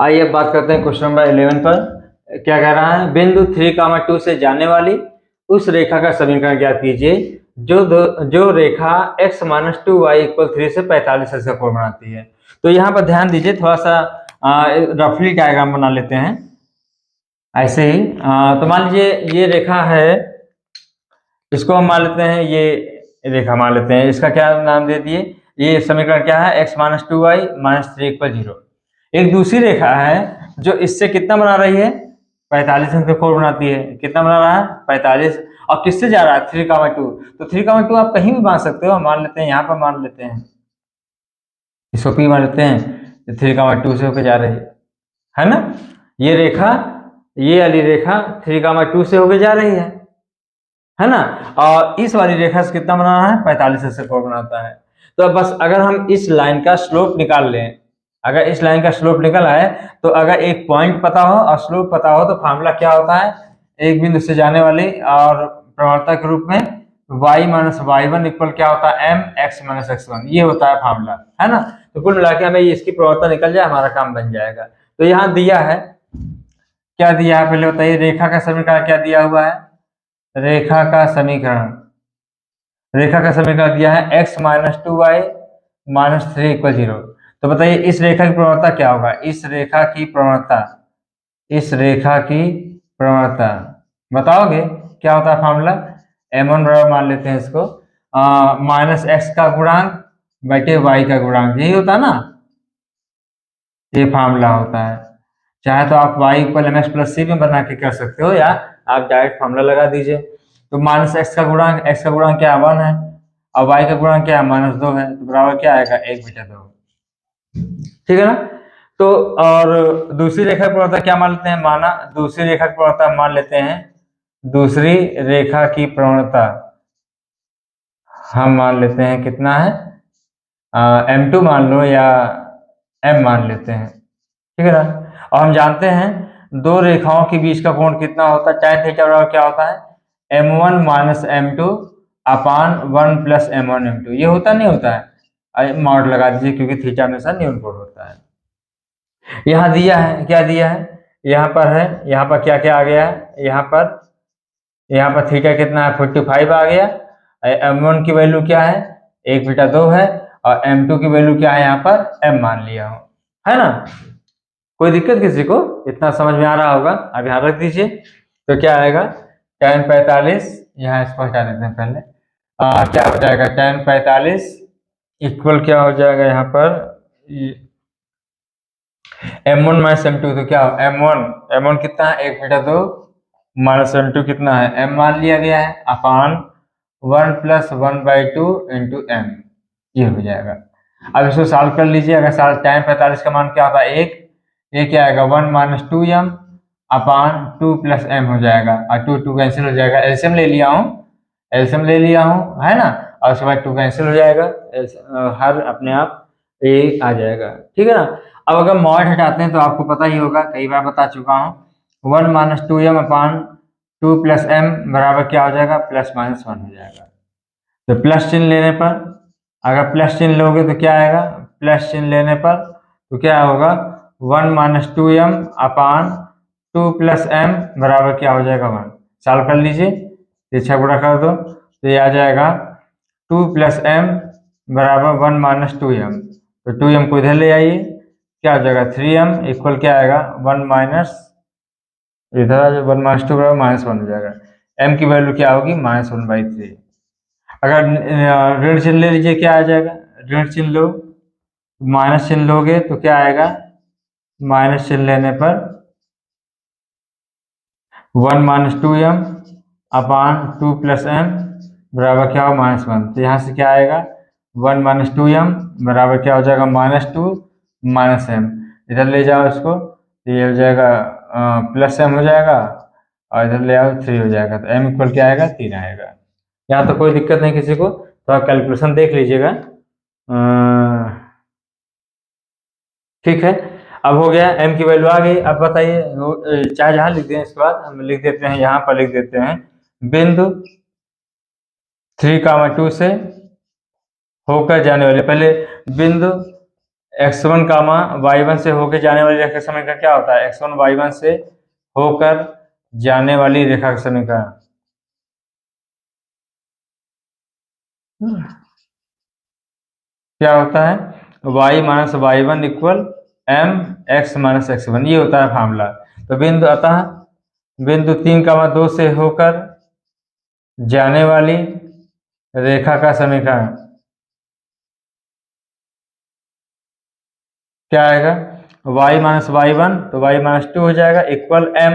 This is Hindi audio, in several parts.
आइए अब बात करते हैं क्वेश्चन नंबर 11 पर। क्या कह रहा है, बिंदु 3, 2 से जाने वाली उस रेखा का समीकरण ज्ञात कीजिए जो रेखा x - 2y = 3 से 45 का कोण बनाती है। तो यहाँ पर ध्यान दीजिए, थोड़ा सा रफली डायग्राम बना लेते हैं ऐसे ही। तो मान लीजिए ये रेखा है, इसको हम मान लेते हैं, ये रेखा मान लेते हैं, इसका क्या नाम दे दिए, ये समीकरण क्या है, x - 2y - 3 = 0। एक दूसरी रेखा है जो इससे कितना बना रही है, 45 अंक का कोण बनाती है। कितना बना रहा है, 45। और किससे जा रहा है, 3, 2। तो 3, 2 आप कहीं भी मान सकते हो, मान लेते हैं यहाँ पर, मान लेते हैं इसको P मान लेते हैं, 3, 2 से होकर जा रही है ना। ये रेखा, ये वाली रेखा 3, 2 से होकर जा रही है ना। और इस वाली रेखा से कितना बनाना है, 45 से कोण बनाता है। तो अब बस अगर हम इस लाइन का स्लोप निकाल लें, अगर इस लाइन का स्लोप निकल आए, तो अगर एक पॉइंट पता हो और स्लोप पता हो, तो फार्मूला क्या होता है, एक बिंदु से जाने वाली और प्रवणता के रूप में y - y1 = क्या होता है, mx - x1। ये होता है फार्मूला, है ना। तो कुल मिला के हमें इसकी प्रवणता निकल जाए, हमारा काम बन जाएगा। तो यहाँ दिया है, क्या दिया है पहले बताइए, रेखा का समीकरण क्या दिया हुआ है, रेखा का समीकरण दिया है x - 2y - 3 = 0। तो बताइए इस रेखा की प्रवणता क्या होगा, इस रेखा की प्रवणता बताओगे क्या होता है फार्मूला, m1 बराबर मान लेते हैं इसको, -x का गुणांक बटे y का गुणांक, यही होता है ना, ये फार्मूला होता है। चाहे तो आप y = mx + c में बना के कर सकते हो, या आप डायरेक्ट फार्मूला लगा दीजिए। तो -x का गुणांक, x का गुणांक क्या है, 1 है, और y का गुणांक क्या है, -2 है, तो बराबर क्या आएगा, 1/2। ठीक है ना। तो और दूसरी रेखा की प्रवणता क्या मान लेते हैं, दूसरी रेखा की प्रवणता मान लेते हैं, दूसरी रेखा की प्रवणता हम मान लेते हैं कितना है, m2 मान लो या m मान लेते हैं, ठीक है ना। और हम जानते हैं दो रेखाओं के बीच का कोण कितना होता है, tan थीटा बराबर क्या होता है, m1 - m2 अपान 1 + m1 m2। ये होता नहीं होता है, मॉड लगा दीजिए क्योंकि थीटा हमेशा न्यून कोण होता है। यहाँ दिया है, क्या दिया है, यहाँ पर है, यहाँ पर क्या क्या आ गया है, यहाँ पर थीटा कितना है, 45 आ गया। m1 की वैल्यू क्या है, 1/2 है, और m2 की वैल्यू क्या है, यहाँ पर m मान लिया हो, है ना। कोई दिक्कत किसी को, इतना समझ में आ रहा होगा। अब यहाँ रख दीजिए, तो क्या आएगा, tan 45, यहाँ इसको हटा देते हैं पहले, क्या हो जाएगा, tan 45 इक्वल क्या हो जाएगा, यहाँ पर m1 - m2, तो क्या हो, m1 कितना है, 1/2 - m2 कितना है, m मान लिया गया है, अपान 1 + 1/2 × m, ये हो जाएगा। अब इसको सॉल्व कर लीजिए, अगर tan 45 का मान क्या होता है, 1, ये क्या आएगा, 1 - 2m अपान 2 + m हो जाएगा, और 2 कैंसिल हो जाएगा, एलसीएम ले लिया हूँ, है ना, और उसके बाद 2 कैंसिल हो जाएगा, हर अपने आप ये आ जाएगा, ठीक है ना। अब अगर मॉड हटाते हैं तो आपको पता ही होगा, कई बार बता चुका हूँ, 1 - 2m अपान 2 + m बराबर क्या हो जाएगा, +-1 हो जाएगा। तो प्लस चिन्ह लेने पर, अगर प्लस चिन्ह लोगे तो क्या आएगा, प्लस चिन्ह लेने पर तो क्या होगा, 1 - 2m अपान 2 + m बराबर क्या हो जाएगा, 1। सॉल्व कर लीजिए, ये 6 गुणा कर दो, तो ये आ जाएगा 2 + m बराबर 1 - 2m, तो 2m को इधर ले आइए, क्या हो जाएगा, 3m इक्वल क्या आएगा, 1 इधर 1 - 2 बराबर -1 हो जाएगा। m की वैल्यू क्या होगी, -1/3। अगर ऋण चिन्ह ले लीजिए, क्या आ जाएगा, ऋण चिन्ह लो, माइनस चिन्ह लोगे तो क्या आएगा, माइनस चिन्ह लेने पर 1 - 2m अपान 2 + m बराबर क्या हो, -1। तो यहाँ से क्या आएगा, 1 - 2m बराबर क्या हो जाएगा, -2 - m, इधर ले जाओ इसको, तो ये हो जाएगा +m हो जाएगा, और इधर ले आओ 3 हो जाएगा, तो m इक्वल क्या आएगा, 3 आएगा। यहाँ तो कोई दिक्कत नहीं किसी को, तो आप कैलकुलेशन देख लीजिएगा, ठीक है। अब हो गया, m की वैल्यू आ गई। अब बताइए, चाहे जहाँ लिख दें, इसके बाद हम लिख देते हैं, यहाँ पर लिख देते हैं, बिंदु 3, 2 से होकर जाने वाले, पहले बिंदु x1 कामा y1 से होकर जाने वाली रेखा का समीकरण क्या होता है? x1 y1 से होकर जाने वाली रेखा का समीकरण क्या होता है? y minus y one equal M x minus x one, ये होता है फार्मूला। तो बिंदु अतः बिंदु 3,2 से होकर जाने वाली रेखा का समीकरण क्या आएगा? y माइनस वाई वन, तो y माइनस टू हो जाएगा इक्वल m।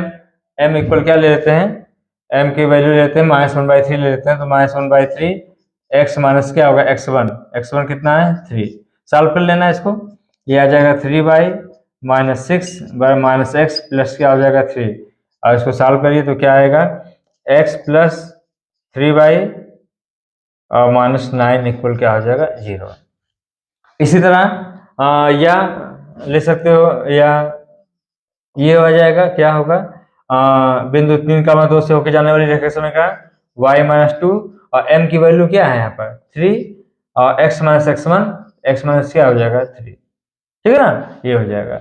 m इक्वल क्या ले लेते हैं? m की वैल्यू लेते हैं -1/3 ले लेते हैं, तो -1/3 x माइनस क्या होगा? x1। x1 कितना है? 3। सॉल्व कर लेना इसको, ये आ जाएगा 3y minus 6 minus x plus क्या हो जाएगा 3। और इसको सॉल्व करिए तो क्या आएगा? x प्लस 3y और -9 इक्वल क्या हो जाएगा? 0। इसी तरह या ले सकते हो, या ये हो जाएगा क्या होगा? बिंदु 3,2 से होकर जाने वाली रेखा समय का y माइनस टू और m की वैल्यू क्या है यहाँ पर? 3 और x minus x1, x minus क्या हो जाएगा? 3। ठीक है ना, ये हो जाएगा।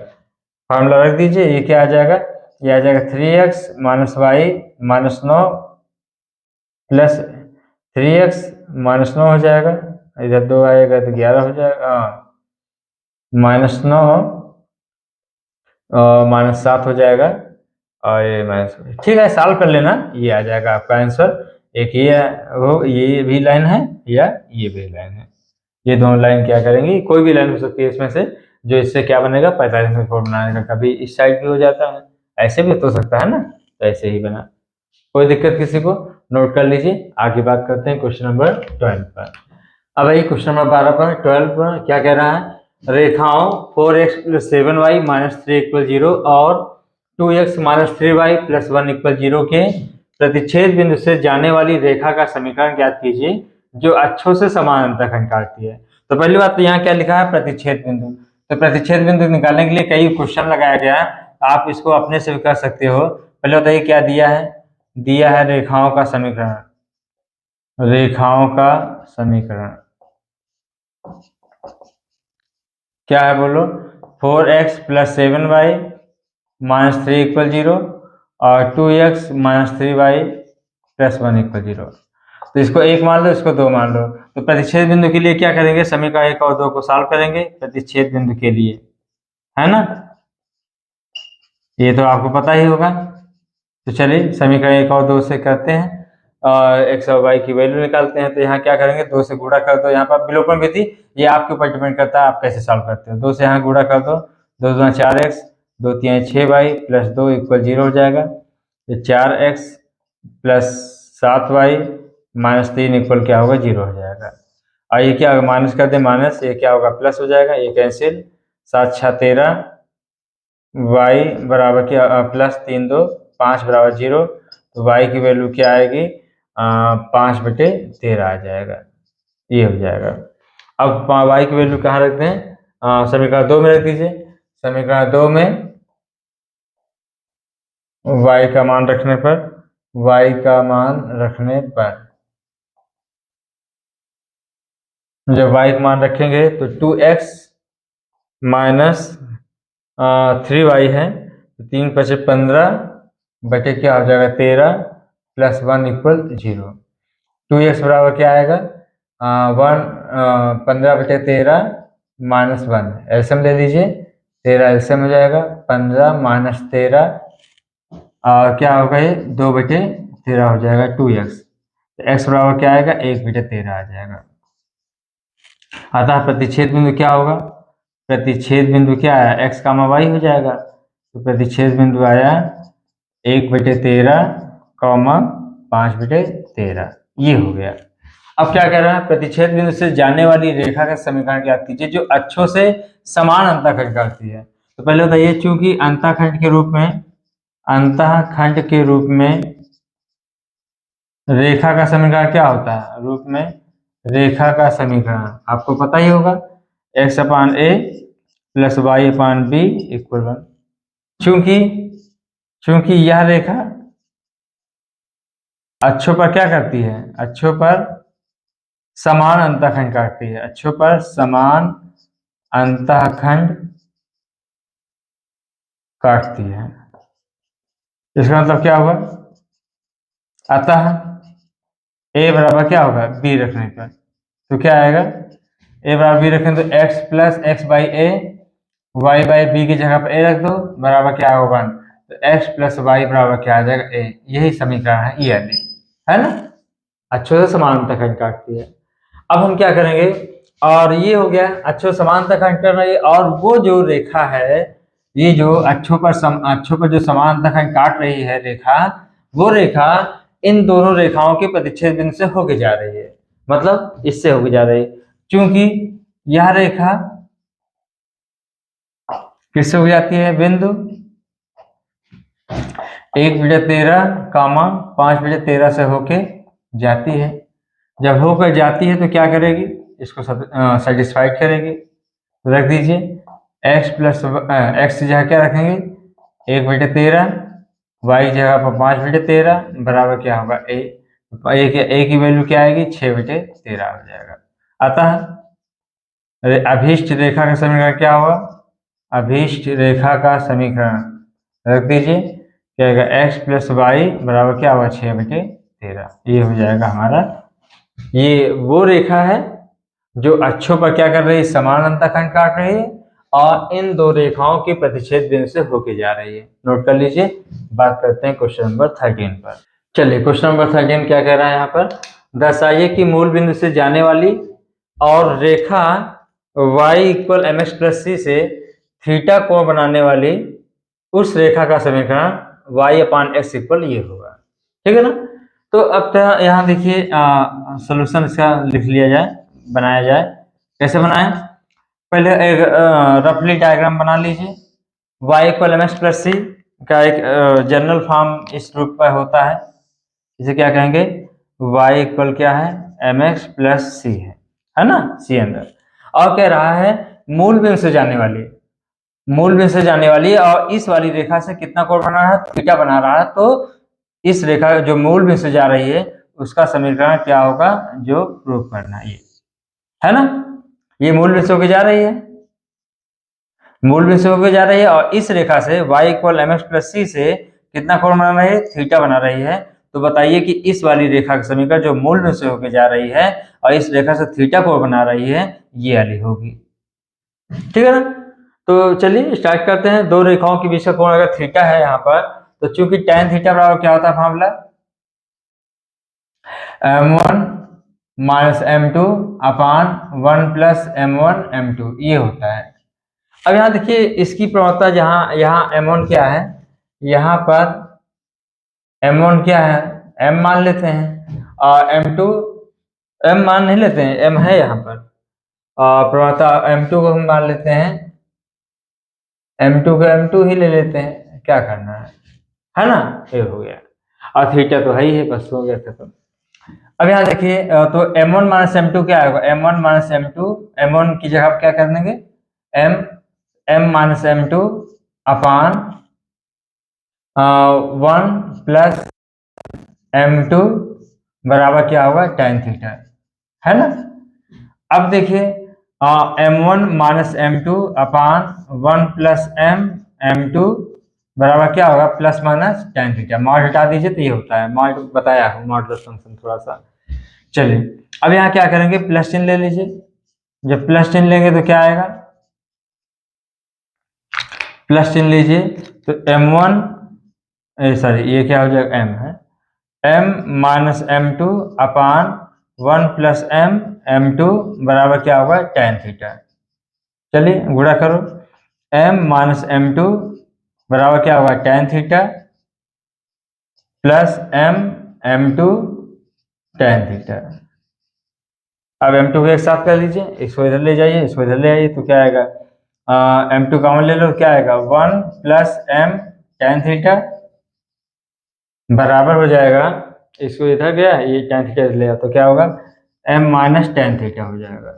फार्मूला रख दीजिए, ये क्या आ जाएगा? ये आ जाएगा 3x minus y minus 9 plus 3x minus 9 हो जाएगा, इधर 2 आएगा तो 11 हो जाएगा, -9 माइनस 7 हो जाएगा और ये माइनस, ठीक है सॉल्व कर लेना, ये आ जाएगा आपका आंसर। एक ये वो ये भी लाइन है या ये भी लाइन है, ये दोनों लाइन क्या करेंगी? कोई भी लाइन हो सकती है इसमें से, जो इससे क्या बनेगा? 45 में कोण बनाने का। कभी इस साइड भी हो जाता है, ऐसे भी तो हो सकता है ना, तो ऐसे ही बना, कोई दिक्कत किसी को? नोट कर लीजिए। आगे बात करते हैं क्वेश्चन नंबर 12 पर। अब ये क्वेश्चन नंबर 12 पर 12 पर क्या कह रहा है? रेखाओं 4x + 7y - 3 = 0 और 2x - 3y + 1 = 0 के प्रतिच्छेद बिंदु से जाने वाली रेखा का समीकरण ज्ञात कीजिए जो अक्षों से समान अंतःखंड काटती है। तो पहली बात तो यहाँ क्या लिखा है? प्रतिच्छेद बिंदु। तो प्रतिच्छेद बिंदु निकालने के लिए कई क्वेश्चन लगाया गया है, आप इसको अपने से भी कर सकते हो। पहले बताइए क्या दिया है? दिया है रेखाओं का समीकरण, रेखाओं का समीकरण क्या है बोलो? 4x + 7y - 3 = 0 और 2x - 3y + 1 = 0। तो इसको 1 मान लो, इसको 2 मान लो। तो प्रतिच्छेद बिंदु के लिए क्या करेंगे? समीकरण 1 और 2 को सॉल्व करेंगे प्रतिच्छेद बिंदु के लिए, है ना? ये तो आपको पता ही होगा। तो चलिए समीकरण 1 और 2 से करते हैं और x और y की वैल्यू निकालते हैं। तो यहाँ क्या करेंगे? 2 से गुणा कर दो। यहाँ पर विलोपन विधि, ये आपके ऊपर डिपेंड करता है आप कैसे सॉल्व करते हो। 2 से यहाँ गुणा कर दो, 2 दूना 4x, 2 तीन 6y + 2 = 0 हो जाएगा। ये 4x + 7y - 3 इक्वल क्या होगा? 0 हो जाएगा। और ये क्या होगा? माइनस कर दे माइनस, ये क्या होगा? प्लस हो जाएगा, ये कैंसिल, 7 6 13, y बराबर क्या? +3 2 5 बराबर 0। तो y की वैल्यू क्या आएगी? 5/13 आ जाएगा, ये हो जाएगा। अब y की वैल्यू कहाँ रखते हैं? समीकरण 2 में रख दीजिए। समीकरण 2 में y का मान रखने पर, y का मान रखने पर जब y का मान रखेंगे तो 2x - 3y है, 3 × 5 = 15 बटे क्या हो जाएगा? 13 + 1 = 0। 2x बराबर क्या आएगा? 15/13 - 1, एलसीएम ले लीजिए, 13 एलसीएम हो जाएगा, 15 - 13 और क्या होगा? ये 2/13 हो जाएगा 2x। तो x बराबर क्या आएगा? 1/13 आ जाएगा। अतः प्रतिच्छेद बिंदु क्या होगा? प्रतिच्छेद बिंदु क्या है? x, y हो जाएगा। तो प्रतिच्छेद बिंदु आया 1/13, 5/13, ये हो गया। अब क्या कह रहा है? प्रतिच्छेद बिंदु से जाने वाली रेखा का समीकरण ज्ञात कीजिए जो अक्षों से समान अंतःखंड काटती है। तो पहले बताइए, चूंकि अंतःखंड के रूप में रेखा का समीकरण क्या होता है? रूप में रेखा का समीकरण आपको पता ही होगा, x/a + y/b = 1। चूंकि यह रेखा अक्षों पर क्या करती है? अक्षों पर समान अंतःखंड काटती है, अक्षों पर समान अंतःखंड काटती है। इसका मतलब क्या हुआ? अतः ए बराबर क्या होगा? बी रखने पर तो क्या आएगा? ए बराबर बी रखें तो x plus x by a, y by b की जगह पर ए रख दो, बराबर क्या होगा? 1। तो x प्लस वाई बराबर क्या आ जाएगा? ए। यही समीकरण है ये वाली, है ना? अच्छे से समानांतर खंड काटती है। अब हम क्या करेंगे, और ये हो गया अच्छों समानांतर खंड कर रही है, और वो जो रेखा है, ये जो अच्छों पर जो समानांतर खंड काट रही है रेखा, वो रेखा इन दोनों रेखाओं के प्रतिच्छेद बिंदु से होके जा रही है, मतलब इससे होके जा रही है। क्योंकि यह रेखा किससे हो जाती है? बिंदु 1,13, 5,13 से होके जाती है। जब होकर जाती है तो क्या करेगी? इसको सेटिस्फाइड करेगी। तो रख दीजिए x प्लस एक्स की जगह क्या रखेंगे? 1/13, y की जगह पर 5/13 बराबर क्या होगा? a की वैल्यू क्या आएगी? 6/13 हो जाएगा। अतः अभीष्ट रेखा का समीकरण क्या होगा? अभीष्ट रेखा का समीकरण रख दीजिए, क्या आएगा? x प्लस वाई बराबर क्या होगा? 6/13। ये हो जाएगा हमारा। ये वो रेखा है जो अक्षों पर क्या कर रही है? समानांतर खंड काट रही है, और इन दो रेखाओं की प्रतिच्छेद बिंदु से होके जा रही है। नोट कर लीजिए। बात करते हैं क्वेश्चन नंबर 13 पर। चलिए क्वेश्चन नंबर 13 क्या कह रहा है यहाँ पर? दर्शाइए कि मूल बिंदु से जाने वाली और रेखा y equal M X plus C से थीटा कोण बनाने वाली उस रेखा का समीकरण y अपान एक्स इक्वल ये होगा। ठीक है ना? तो अब यहाँ देखिए सोल्यूशन इसका लिख लिया जाए, बनाया जाए। कैसे बनाएं? पहले एक रफली डायग्राम बना लीजिए। y equal M X plus C का एक जनरल फॉर्म इस रूप में होता है। इसे क्या कहेंगे? y इक्वल क्या है? एम एक्स प्लस सी है ना? सी अंदर। और कह रहा है मूल बिंदु से जाने वाली, मूल बिंदु से जाने वाली और इस वाली रेखा से कितना कोण बना रहा है? थीटा बना रहा है। तो इस रेखा जो मूल बिंदु से जा रही है उसका समीकरण क्या होगा? जो प्रूव करना है ना? ये मूल बिंदु से होकर जा रही है, मूल बिंदु से होकर जा रही है, और इस रेखा से y equal M X plus C से कितना कोण बना रही है? थीटा बना रही है। तो बताइए कि इस वाली रेखा का समीकरण जो मूल बिंदु से होकर जा रही है और इस रेखा से थीटा कोण बना रही है, ये वाली होगी। ठीक है ना? तो चलिए स्टार्ट करते हैं। दो रेखाओं के बीच का कोण अगर थीटा है यहाँ पर, तो चूंकि tan थीटा बराबर क्या होता है फॉर्मूला? m1 माइनस m2 अपान 1 प्लस m1 m2 ये होता है। अब यहाँ देखिए इसकी प्रवणता, जहाँ यहाँ m1 क्या है, यहाँ पर m1 क्या है? m मान लेते हैं, और m2 m मान नहीं लेते हैं, m है यहाँ पर, और प्रवणता m2 को हम मान लेते हैं, m2 को m2 ही ले लेते हैं। क्या करना है ना? ये हो गया, और थीटा तो है ही है, बस हो गया खत्म। अब यहाँ देखिए तो m1 माइनस m2 क्या आएगा? m1 माइनस m2, m1 की जगह आप क्या कर देंगे? m माइनस m2 अपान 1 प्लस m2 बराबर क्या होगा? tan थीटा, है ना? अब देखिए m1 माइनस m2 अपान 1 प्लस m2 बराबर क्या होगा? Plus minus tan theta. Mod हटा दीजिए तो ये होता है। मॉड बताया हूँ, मॉडुलस फंक्शन थोड़ा सा। चलिए अब यहाँ क्या करेंगे? प्लस चिन्ह ले लीजिए। जब प्लस चिन्ह लेंगे तो क्या आएगा? प्लस चिन्ह लीजिए तो m1 सॉरी ये क्या हो जाएगा? m है, m माइनस m2 अपान 1 प्लस m2 बराबर क्या होगा? tan theta. चलिए गुणा करो, m माइनस m2 बराबर क्या होगा? tan theta plus m2 tan theta. अब m2 को एक साथ कर लीजिए, इसको इधर ले जाइए, इसको इधर ले आइए, तो क्या आएगा? m2 कॉमन ले लो, क्या आएगा? 1 प्लस m tan थीटा बराबर हो जाएगा, इसको इधर गया, ये tan थीटा ले, तो क्या होगा? m माइनस tan थीटा हो जाएगा।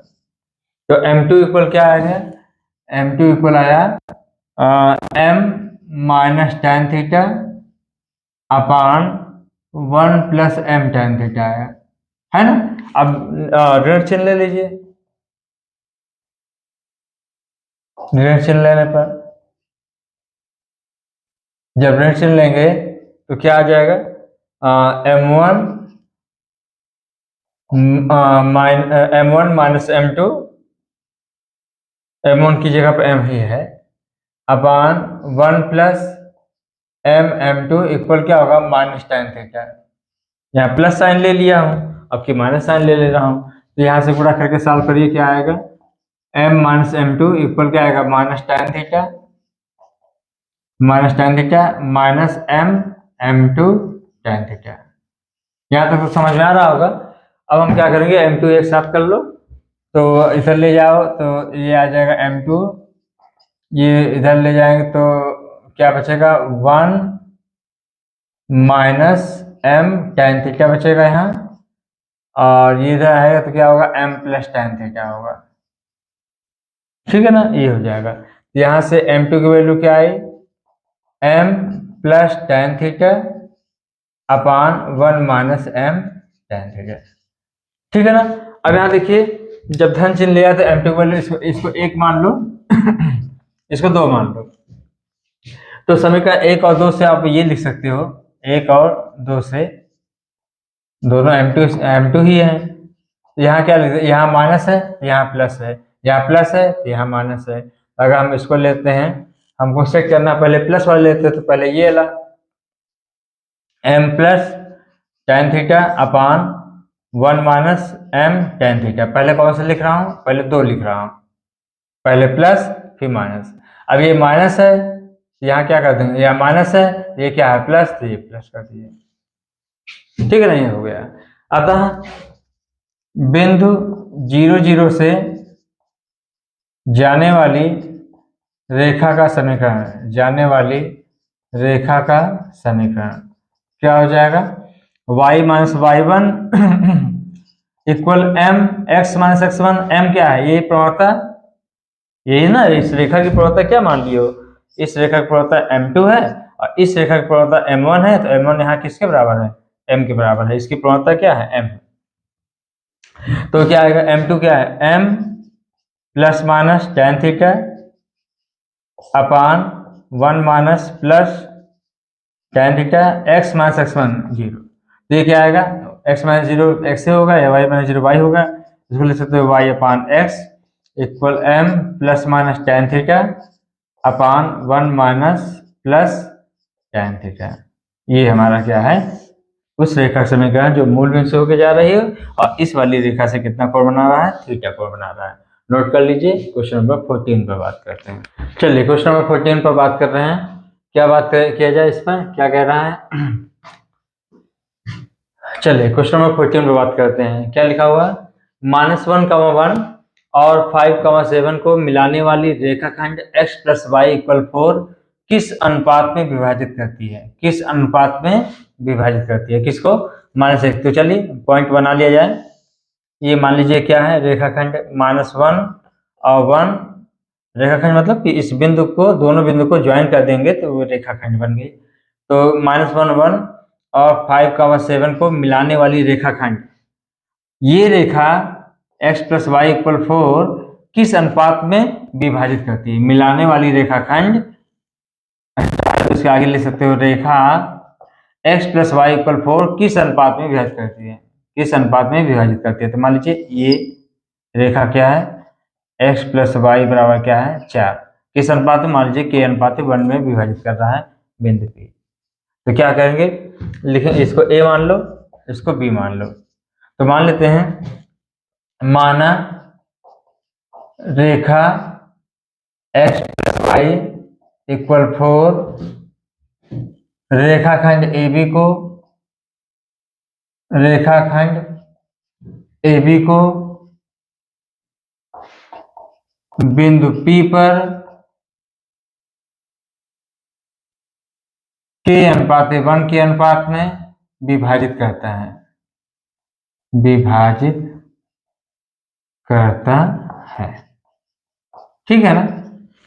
तो m2 इक्वल क्या आएगा? m2 इक्वल आया m minus tan theta upon 1 plus m tan theta आया, है ना? अब ऋण चिन्ह ले लीजिए, ऋण चिन्ह लेने पर, जब ऋण चिन्ह लेंगे तो क्या आ जाएगा, m1 माइनस m2, m1 की जगह पर m ही है, अपान 1 प्लस m2 इक्वल क्या होगा, माइनस tan थीटा। यहाँ प्लस साइन ले लिया हूँ, अब की माइनस साइन ले ले रहा हूँ, तो यहाँ से पूरा करके सॉल्व करिए, क्या आएगा, m माइनस m2 इक्वल क्या आएगा, minus tan theta minus m2 tan theta. यहाँ तक तो समझ में आ रहा होगा। अब हम क्या करेंगे, m2 एक साथ कर लो, तो इधर ले जाओ तो ये आ जाएगा m2, ये इधर ले जाएंगे तो क्या बचेगा, 1 माइनस m tan थीटा बचेगा यहाँ, और ये इधर आएगा तो क्या होगा, m प्लस tan थीटा होगा, ठीक है ना, ये हो जाएगा। यहाँ से m2 की वैल्यू क्या आई, m plus tan theta upon 1 minus m tan theta, ठीक है ना। अब यहाँ देखिए, जब धन चिन्ह लिया तो m2 की वैल्यू इसको 1 मान लो इसको 2 मान लो, तो समीकरण 1 और 2 से आप ये लिख सकते हो, 1 और 2 से दोनों m2 ही है, यहाँ क्या लिखते, यहाँ माइनस है, यहाँ प्लस है, यहाँ प्लस है तो यहाँ माइनस है। अगर हम इसको लेते हैं, हमको चेक करना, पहले प्लस वाले लेते तो पहले ये ला, m plus tan theta upon 1 minus m tan theta. पहले कौन सा लिख रहा हूँ, पहले 2 लिख रहा हूँ, पहले प्लस फिर माइनस। अब ये माइनस है, यहाँ क्या कर देंगे, यहाँ माइनस है, ये क्या है, प्लस, तो ये प्लस कर दिए, ठीक है ना, ये हो गया। अतः बिंदु 0 0 से जाने वाली रेखा का समीकरण, जाने वाली रेखा का समीकरण क्या हो जाएगा, y minus y1 equal m x minus x1। m क्या है, ये प्रवणता, यही ना, इस रेखा की प्रवणता क्या मान लियो, इस रेखा की प्रवणता m2 है और इस रेखा की प्रवणता m1 है, तो m1 यहाँ किसके बराबर है, m के बराबर है, इसकी प्रवणता क्या है, m। तो क्या आएगा, m2 क्या है, m plus minus tan theta upon 1 minus plus tan theta x minus x1 0। तो ये क्या आएगा, x माइनस 0 x से होगा या y माइनस 0 y होगा, इसको लिख सकते हो y अपान x equal m plus minus tan theta upon 1 minus plus tan theta. ये हमारा क्या है, उस रेखा समीकरण जो मूल बिंदु से होकर जा रही है और इस वाली रेखा से कितना कोण बना रहा है, थीटा कोण बना रहा है। नोट कर लीजिए। क्वेश्चन नंबर 14 पर बात करते हैं। चलिए क्वेश्चन नंबर 14 पर बात कर रहे हैं। क्या बात किया जाए इस पर, क्या कह रहा है। चलिए क्वेश्चन नंबर 14 पर बात करते हैं। क्या लिखा हुआ है, -1, 1 और 5, 7 को मिलाने वाली रेखाखंड x प्लस वाई इक्वल 4 किस अनुपात में विभाजित करती है, किस अनुपात में विभाजित करती है, किसको, -1। तो चलिए पॉइंट बना लिया जाए। ये मान लीजिए क्या है, रेखाखंड -1 और 1, रेखाखंड मतलब कि इस बिंदु को, दोनों बिंदु को ज्वाइन कर देंगे तो वो रेखाखंड बन गई। तो -1, 1 और 5, 7 को मिलाने वाली रेखाखंड, ये रेखा x प्लस वाई इक्वल 4 किस अनुपात में विभाजित करती है, मिलाने वाली रेखाखंड, उसके आगे लिख सकते हो रेखा x प्लस वाई इक्वल 4 किस अनुपात में विभाजित करती है, किस अनुपात में विभाजित करती है। तो मान लीजिए ये रेखा क्या है, x प्लस वाई बराबर क्या है, 4, किस अनुपात में, मान लीजिए k अनुपात 1 में विभाजित कर रहा है बिंदु P। तो क्या करेंगे, लिखें, इसको a मान लो, इसको b मान लो। तो मान लेते हैं, माना रेखा x प्लस वाई इक्वल 4 रेखाखंड AB को, रेखाखंड AB को बिंदु P पर k अनुपात 1 के अनुपात में विभाजित करता है, विभाजित करता है, ठीक है ना।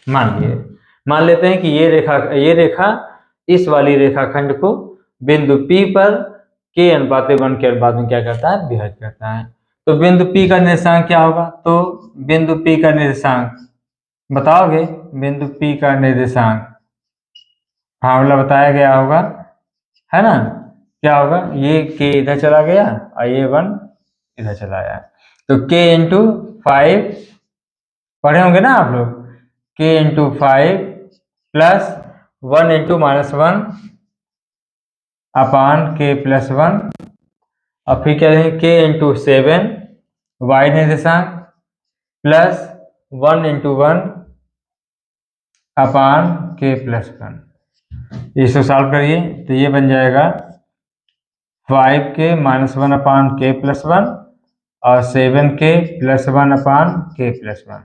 मान लेते हैं कि ये रेखा इस वाली रेखाखंड को बिंदु P पर k अनुपात 1 के अनुपात में क्या करता है, विभाजित करता है। तो बिंदु P का निर्देशांक क्या होगा, तो बिंदु P का निर्देशांक बताओगे बिंदु P का निर्देशांक, फार्मूला बताया गया होगा, है ना। क्या होगा, ये k इधर चला गया और ये 1 इधर चला आया, तो k इंटू 5 पढ़े होंगे ना आप लोग, k इंटू 5 प्लस 1 इंटू -1 अपान k प्लस 1, और फिर क्या रहेंगे k इंटू 7 y निर्देशांक प्लस 1 इंटू 1 अपान k प्लस 1। इसको सॉल्व करिए तो ये बन जाएगा 5k -1 अपान k प्लस 1 और 7k प्लस 1 अपान k प्लस 1।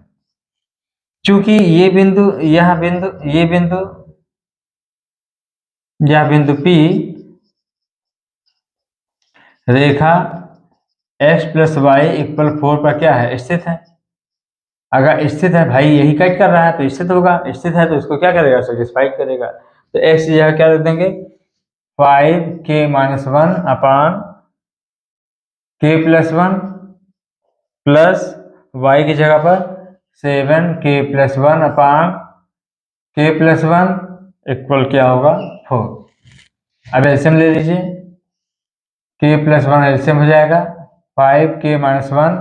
चूंकि ये बिंदु यह बिंदु P रेखा x प्लस वाई इक्वल 4 पर क्या है, स्थित है। अगर स्थित है भाई, यही कट कर रहा है तो स्थित होगा, स्थित है तो इसको क्या करेगा, सेटिस्फाइड करेगा। तो x की जगह क्या रख देंगे, 5k -1 अपान k प्लस 1 प्लस y की जगह पर 7k प्लस 1 अपान k प्लस 1 इक्वल क्या होगा, 4। अब एलसीएम ले लीजिए, k प्लस 1 एलसीएम हो जाएगा, 5k -1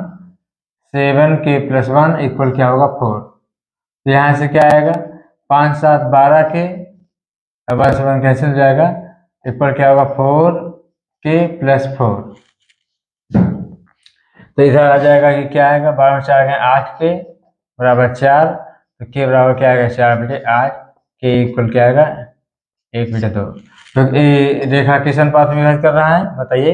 7k प्लस 1 इक्वल क्या होगा, 4। तो यहाँ से क्या आएगा, 5 7 12k, अब 1 कैंसिल हो जाएगा, इक्वल क्या होगा, 4k प्लस 4। तो इधर आ जाएगा कि क्या आएगा, 12 में 4 गए 8k बराबर 4, तो k बराबर क्या आएगा, 4/8, k इक्वल क्या आएगा, 1/2। तो रेखा किस अनुपात में विभाजित कर रहा है बताइए,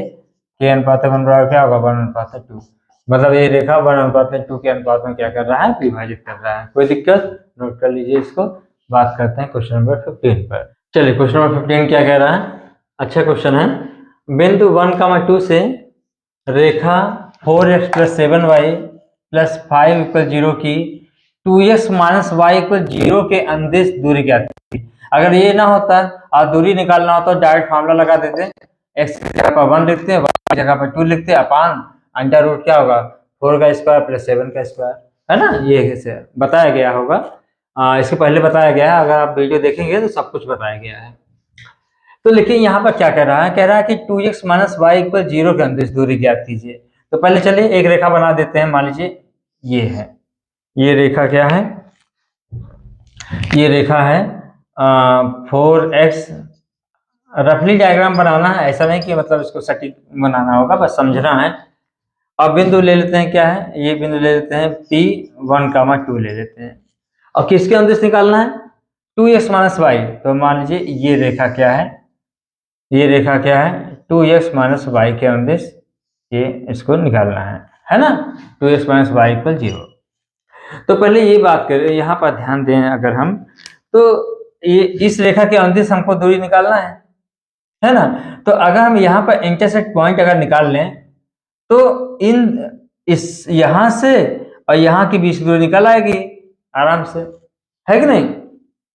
k अनुपात 1 बराबर क्या होगा, 1:2। मतलब ये रेखा 1:2 के अनुपात में क्या कर रहा है, विभाजित कर रहा है। कोई दिक्कत, नोट कर लीजिए इसको। बात करते हैं क्वेश्चन नंबर 15 पर। चलिए क्वेश्चन नंबर 15 क्या कह रहा है, अच्छा क्वेश्चन है। बिंदु 1,2 से रेखा 4x + 7y + 5 = 0 की 2x - y = 0 के अंदिश दूरी ज्ञात की। अगर ये ना होता और दूरी निकालना होता तो डायरेक्ट फार्मूला लगा देते, x की जगह पर 1 लिखते हैं, y की जगह पर 2 लिखते हैं, अपान अंडर रूट क्या होगा, 4 का स्क्वायर प्लस 7 का स्क्वायर, है ना। ये कैसे बताया गया होगा, इसके पहले बताया गया है, अगर आप वीडियो देखेंगे तो सब कुछ बताया गया है। तो लेकिन यहाँ पर क्या कह रहा है, कह रहा है कि 2x - y = 0 के अंदिश दूरी ज्ञात कीजिए। तो पहले चलिए एक रेखा बना देते हैं, मान लीजिए ये है, ये रेखा क्या है, ये रेखा है 4x, रफली डायग्राम बनाना है, ऐसा नहीं कि मतलब इसको सटीक बनाना होगा, बस समझना है। अब बिंदु ले लेते हैं, क्या है, ये बिंदु ले लेते हैं P1,2 ले लेते हैं, और किसके अंदिश निकालना है, 2x - y। तो मान लीजिए ये रेखा क्या है, ये रेखा क्या है, 2x - y के अंदिश, ये इसको निकालना है ना, 2x - y = 0। तो पहले ये बात करें, यहाँ पर ध्यान दें, अगर हम तो ये इस रेखा के अंदिश हमको दूरी निकालना है ना। तो अगर हम यहाँ पर इंटरसेक्ट पॉइंट अगर निकाल लें तो इस यहाँ से और यहाँ के बीच दूरी निकल आएगी आराम से, है कि नहीं।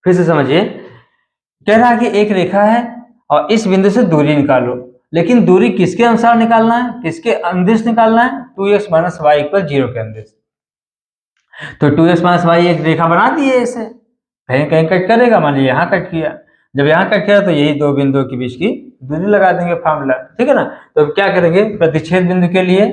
फिर से समझिए, कह रहा है कि एक रेखा है और इस बिंदु से दूरी निकालो, लेकिन दूरी किसके अनुसार निकालना है, किसके अंदिश निकालना है, 2x - y = 0 के अंदिश। तो 2x - y एक रेखा बना दी है, इसे कहीं कहीं कट करेगा, मान लीजिए यहाँ कट किया, जब यहाँ कट किया तो यही दो बिंदुओं के बीच की दूरी लगा देंगे, फार्मूला, ठीक है ना। तो क्या करेंगे, प्रतिच्छेद बिंदु के लिए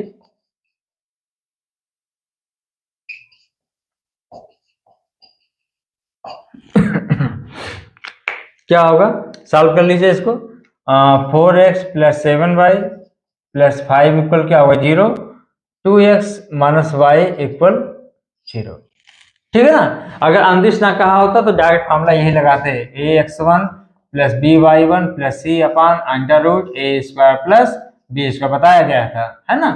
क्या होगा, सॉल्व कर लीजिए इसको, 4x + 7y + 5 = क्या होगा, 0, 2x - y = 0, ठीक है ना। अगर अंदिश ना कहा होता तो डायरेक्ट फार्मूला यही लगाते हैं, ax1 + by1 + c/√a² + b² बताया गया था, है ना।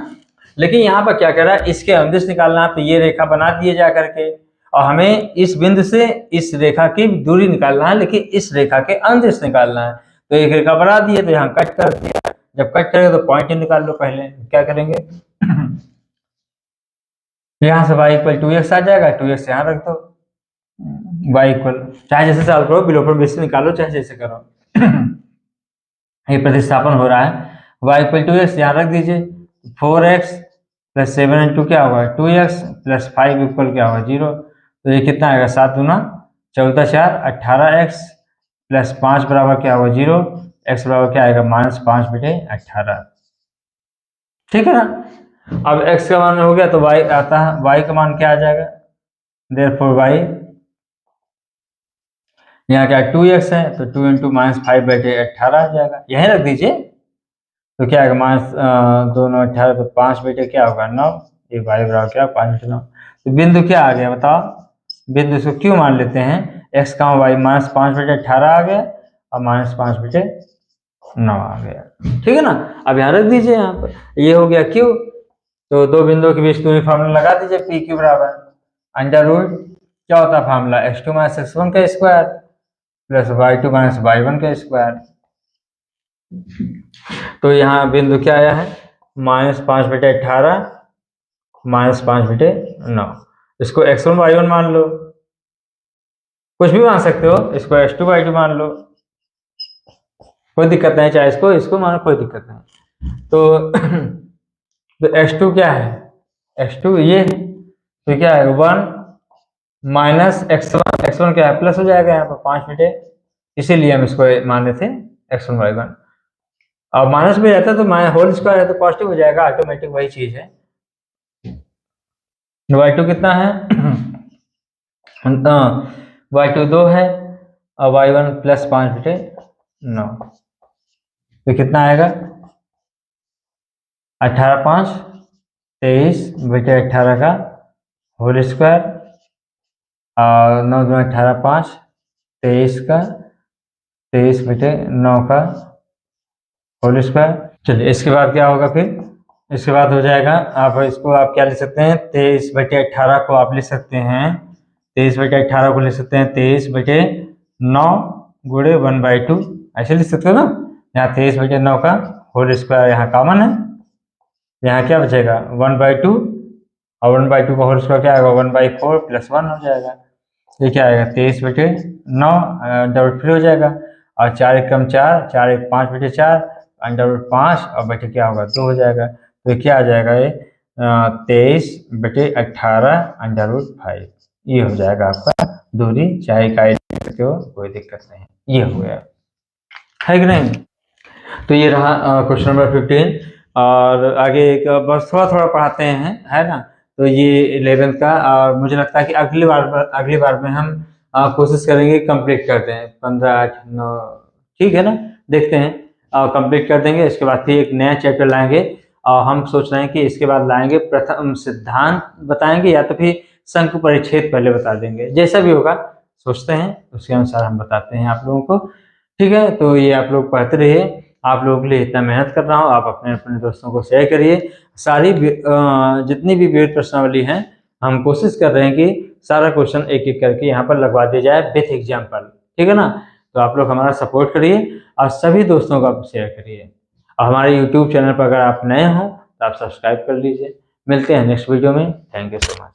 लेकिन यहाँ पर क्या कह रहा है, इसके अंदिश निकालना है, तो ये रेखा बना दिए जा करके, और हमें इस बिंदु से इस रेखा की दूरी निकालना है, लेकिन इस रेखा के अंदिश निकालना है। तो एक रेखा बना दिए, तो यहाँ कट कर दिया, जब कट करेंगे तो पॉइंट निकाल लो। पहले क्या करेंगे, यहाँ से y = 2x आ जाएगा, 2x यहाँ रख दो, y = चाहे जैसे सॉल्व करो, विलोपन विधि से निकालो, चाहे जैसे करो। ये प्रतिस्थापन हो रहा है, y = 2x यहाँ रख दीजिए, 4x + 7 × क्या होगा, 2x + 5 = क्या होगा, 0। तो ये कितना आएगा 7 दूना 14 4 18x प्लस 5 बराबर क्या होगा 0, x बराबर क्या आएगा -5/18। ठीक है ना। अब x का मान हो गया तो y आता है, y का मान क्या आ जाएगा, देयरफॉर y यहाँ क्या 2x है तो 2 × -5/18 आ जाएगा, यहीं रख दीजिए। तो क्या आएगा -2 9 18 तो 5 क्या होगा 9, ये y बराबर क्या 5/9। तो बिंदु क्या आ गया बताओ, बिंदु इसको क्यों मान लेते हैं, x का y -5/18 आ गया और -5/9 आ गया। ठीक है ना। अब यहाँ रख दीजिए, यहाँ पर ये हो गया q, तो दो बिंदुओं के बीच दूरी फार्मूला लगा दीजिए, पी क्यू बराबर अंडर रूट क्या होता है फार्मूला x2 - x1 का स्क्वायर प्लस y2 - y1 का स्क्वायर। तो यहाँ बिंदु क्या आया है -5/18 -5/9, इसको x1 y1 मान लो, कुछ भी मान सकते हो, इसको x2 y2 मान लो, कोई दिक्कत नहीं, चाहे इसको मानो कोई दिक्कत नहीं। तो x2 क्या है, x2 ये, तो क्या है 1 - x1 क्या है प्लस हो जाएगा यहाँ पर 5, इसीलिए हम इसको मान रहे थे x1 y1। अब माइनस में रहता है तो होल स्क्वायर है तो पॉजिटिव हो जाएगा, ऑटोमेटिक वही चीज है। y2 कितना है y2 2 है और y1 प्लस 5/9, तो कितना आएगा 18 5 23/18 का होल स्क्वायर और 9 2 18 5 23 का 23/9 का होल स्क्वायर। चलिए इसके बाद क्या होगा, फिर इसके बाद हो जाएगा, आप इसको आप क्या लिख सकते हैं 23/18 को आप लिख सकते हैं 23/18 को लिख सकते हैं 23/9 गुणे 1/2, ऐसे लिख सकते हो ना। यहाँ 23/9 का होल स्क्वायर यहाँ कॉमन है, यहाँ क्या बचेगा 1/2 और 1/2 का होल स्क्वायर क्या आएगा 1/4 प्लस 1 हो जाएगा, ये क्या आएगा 23/9 डबल फ्री हो जाएगा और 4 × 4 4 × 5/4 √5 और बटे क्या होगा 2 हो जाएगा। तो क्या आ जाएगा ये 23/18 √5, ये हो जाएगा आपका दूरी, चाहे इकाई करते हो कोई दिक्कत नहीं, ये हो गया है कि नहीं। तो ये रहा क्वेश्चन नंबर 15 और आगे एक बस थोड़ा थोड़ा पढ़ाते हैं, है ना। तो ये 11th का, और मुझे लगता है कि अगली बार में हम कोशिश करेंगे कंप्लीट करते हैं 15 8 9, ठीक है ना, देखते हैं कंप्लीट कर देंगे। इसके बाद फिर एक नया चैप्टर लाएंगे और हम सोच रहे हैं कि इसके बाद लाएंगे प्रथम सिद्धांत बताएंगे या तो फिर शंकु परिच्छेद पहले बता देंगे, जैसा भी होगा सोचते हैं उसके अनुसार हम बताते हैं आप लोगों को। ठीक है, तो ये आप लोग पढ़ते रहिए, आप लोगों के लिए इतना मेहनत कर रहा हूँ, आप अपने अपने दोस्तों को शेयर करिए। सारी जितनी भी विविध प्रश्नावली हैं हम कोशिश कर रहे हैं कि सारा क्वेश्चन एक एक करके यहाँ पर लगवा दिया जाए विथ एग्जाम्पल, ठीक है ना। तो आप लोग हमारा सपोर्ट करिए और सभी दोस्तों को आप शेयर करिए, और हमारे यूट्यूब चैनल पर अगर आप नए हों तो आप सब्सक्राइब कर लीजिए। मिलते हैं नेक्स्ट वीडियो में, थैंक यू सो मच।